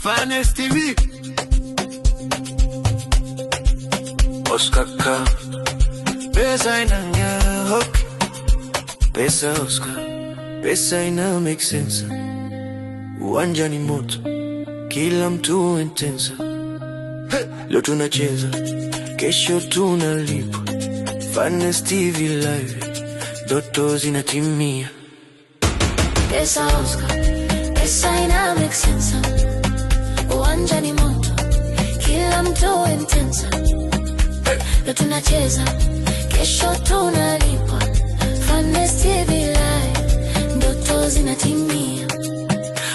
Finest TV. Oscar K. Pesa inang'aa, pesa Oscar, pesa ina make sense. Uwanja ni moto, kila mtu intensa. Leo tunacheza, kesho tunalipwa. Finest TV live, ndoto zinatimia. Pesa Oscar, pesa ina make sense. Uwanja ni moto, kila mtu intensa. Leo tunacheza, kesho tunalipwa. Finest TV live, ndoto zinatimia.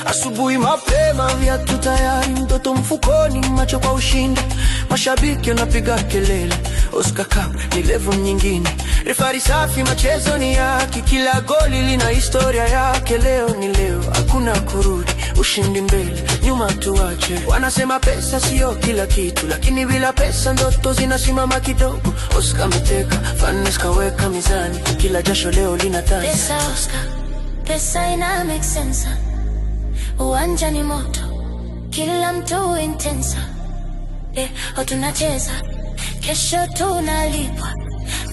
Asubuhi mapema, viatu tayari, mtoto mfukoni, macho kwa ushindi. Mashabiki wanapiga kelele, Oscar Cup ni level nyingine. Refari safi, machezo ni yake, kila goli lina historia yake. Leo ni leo, hakuna kurudi, ushindi mbele, nyuma tuache. Wanasema pesa sio kila kitu, lakini bila pesa ndoto zinasimama kidogo. Oscar meteka, Finest kaweka mizani, kila jasho leo linatani. Pesa Oscar, pesa ina make sense. Uwanja ni moto, kila mtu intensa. Leo tunacheza, kesho tunalipwa.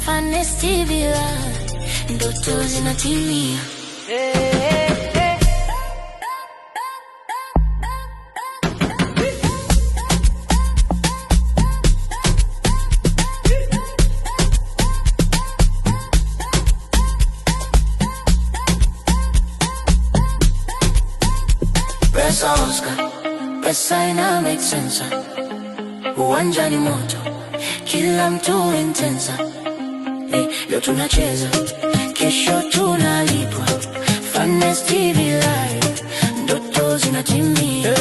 Finest TV live, ndoto zinatimia. Pesa Oscar, pesa ina make sense. Uwanja ni moto, kila mtu intensa. Leo tunacheza, kesho tunalipwa. Finest TV live, ndoto zinatimia.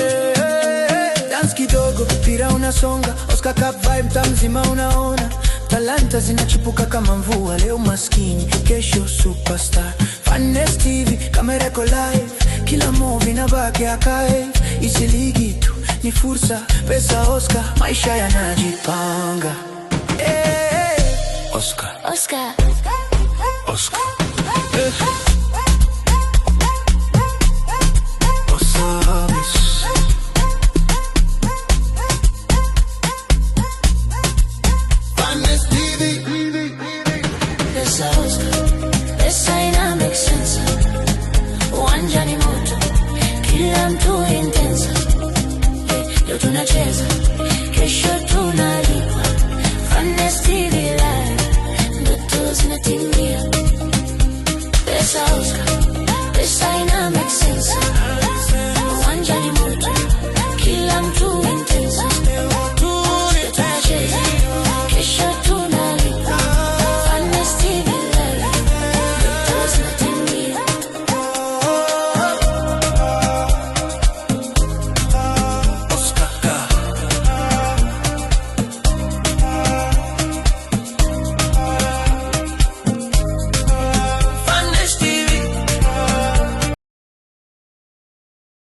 Dance kidogo, mpira unasonga, Oscar Cup vibe tamzima unaona. Talanta zinachipuka kama mvua, leo maskini, kesho superstar. Finest TV, kamera iko live, kila movie na baki archive. Isi ligi tu, ni fursa, pesa Oscar, maisha yanajipanga. Oscar, Oscar, Oscar. Finest TV. pesa Oscar, pesa ina make sense. Uwanja ni moto, kila mtu intensa. Leo tunacheza, kesho tunalipwa. Finest TV live, ndoto zinatimia. Pesa Oscar.